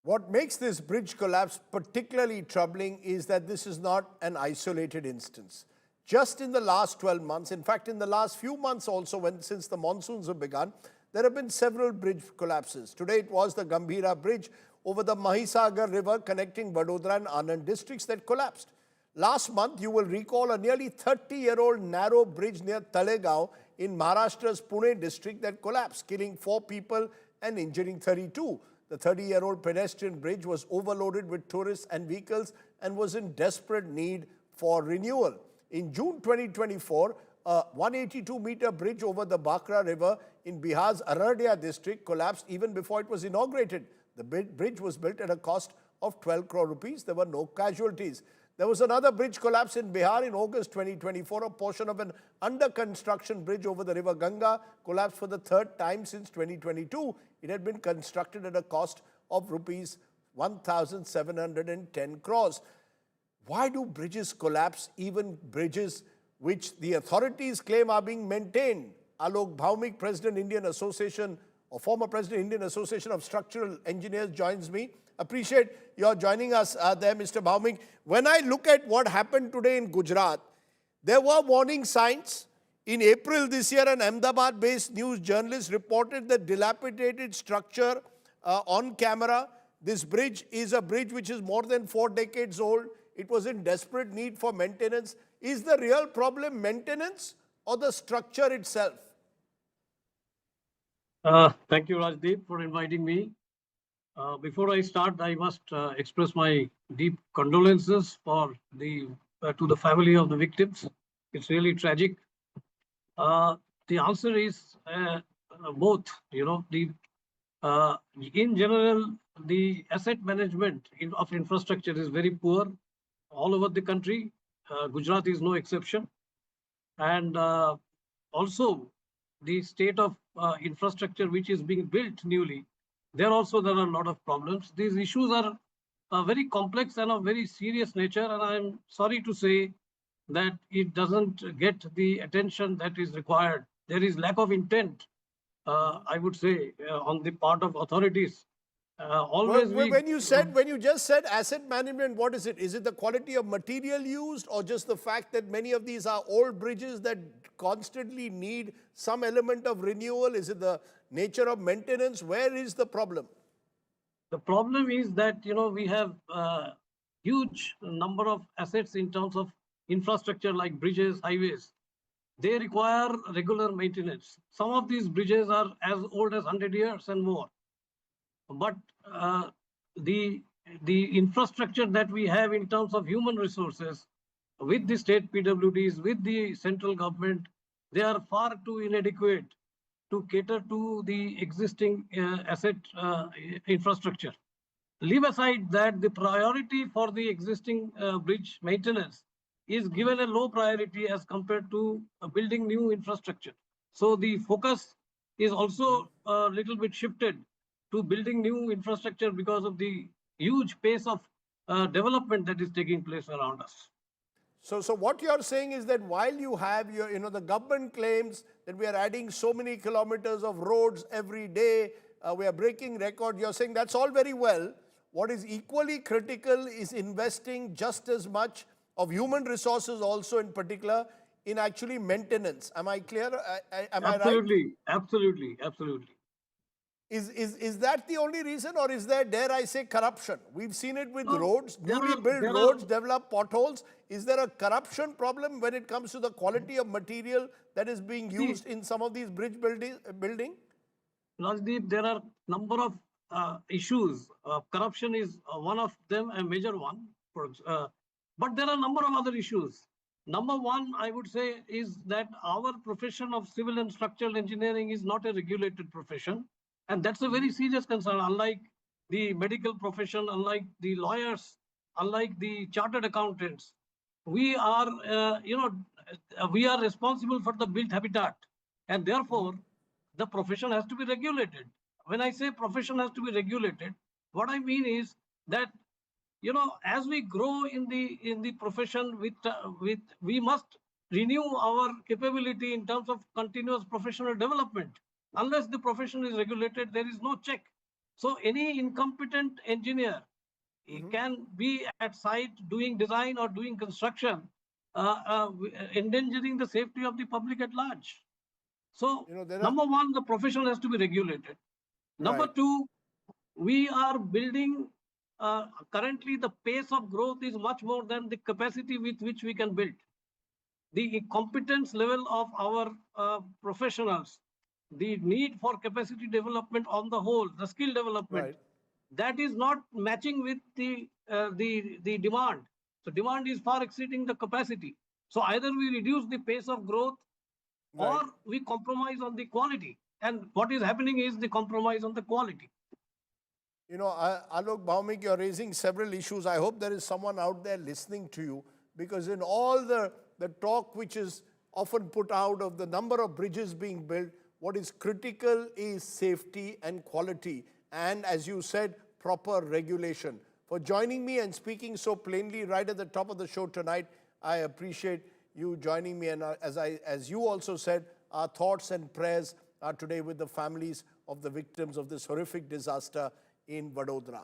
What makes this bridge collapse particularly troubling is that this is not an isolated instance. Just in the last 12 months, in fact, in the last few months also, since the monsoons have begun, there have been several bridge collapses. Today it was the Gambhira bridge over the Mahisagar river connecting Vadodara and Anand districts that collapsed. Last month, you will recall a nearly 30-year-old narrow bridge near Talegaon in Maharashtra's Pune district that collapsed, killing 4 people and injuring 32. The 30-year-old pedestrian bridge was overloaded with tourists and vehicles and was in desperate need for renewal. In June 2024, a 182-meter bridge over the Bakra River in Bihar's Aradia district collapsed even before it was inaugurated. The bridge was built at a cost of 12 crore rupees. There were no casualties. There was another bridge collapse in Bihar in August 2024. A portion of an under-construction bridge over the river Ganga collapsed for the 3rd time since 2022. It had been constructed at a cost of rupees 1,710 crores. Why do bridges collapse, even bridges which the authorities claim are being maintained? Alok Bhaumik, President Indian Association, or former President Indian Association of Structural Engineers, joins me. Appreciate your joining us there, Mr. Bhaumik. When I look at what happened today in Gujarat, there were warning signs. In April this year, an Ahmedabad-based news journalist reported the dilapidated structure on camera. This bridge is a bridge which is more than 4 decades old. It was in desperate need for maintenance. Is the real problem maintenance or the structure itself? Thank you, Rajdeep, for inviting me. Before I start, I must express my deep condolences to the family of the victims. It's really tragic. The answer is both. In general, the asset management of infrastructure is very poor all over the country. Gujarat is no exception. And also, the state of infrastructure which is being built newly, there are a lot of problems. These issues are very complex and of very serious nature, and I'm sorry to say that it doesn't get the attention that is required. There is lack of intent, I would say, on the part of authorities. When you just said asset management, what is it? Is it the quality of material used, or just the fact that many of these are old bridges that constantly need some element of renewal? Is it the nature of maintenance? Where is the problem? The problem is that, we have a huge number of assets in terms of infrastructure like bridges, highways. They require regular maintenance. Some of these bridges are as old as 100 years and more. But the infrastructure that we have in terms of human resources with the state PWDs, with the central government, they are far too inadequate to cater to the existing asset infrastructure. Leave aside that the priority for the existing bridge maintenance is given a low priority as compared to building new infrastructure. So the focus is also a little bit shifted to building new infrastructure because of the huge pace of development that is taking place around us. So what you're saying is that while you have the government claims that we are adding so many kilometers of roads every day, we are breaking record, you're saying that's all very well. What is equally critical is investing just as much of human resources also in particular in actually maintenance. Am I clear? Am I right? Absolutely. Is that the only reason, or is there, dare I say, corruption? We've seen it with roads, newly built roads, develop potholes. Is there a corruption problem when it comes to the quality of material that is being used in some of these bridge building? Rajdeep, there are number of issues. Corruption is one of them, a major one. But there are a number of other issues. Number one, I would say, is that our profession of civil and structural engineering is not a regulated profession. And that's a very serious concern, unlike the medical profession, unlike the lawyers, unlike the chartered accountants. We are, we are responsible for the built habitat. And therefore, the profession has to be regulated. When I say profession has to be regulated, what I mean is that, as we grow in the profession, we must renew our capability in terms of continuous professional development. Unless the profession is regulated, there is no check. So any incompetent engineer he can be at site doing design or doing construction, endangering the safety of the public at large. So, You know, there are, number one, the profession has to be regulated. Number right, two, we are building, currently the pace of growth is much more than the capacity with which we can build. The competence level of our professionals, the need for capacity development on the whole, the skill development, right, that is not matching with the demand. So demand is far exceeding the capacity. So either we reduce the pace of growth or right. we compromise on the quality. And what is happening is the compromise on the quality. You know, Alok Bhaumik, you're raising several issues. I hope there is someone out there listening to you, because in all the talk which is often put out of the number of bridges being built, what is critical is safety and quality. And as you said, proper regulation. For joining me and speaking so plainly right at the top of the show tonight, I appreciate you joining me. And as you also said, our thoughts and prayers are today with the families of the victims of this horrific disaster in Vadodara.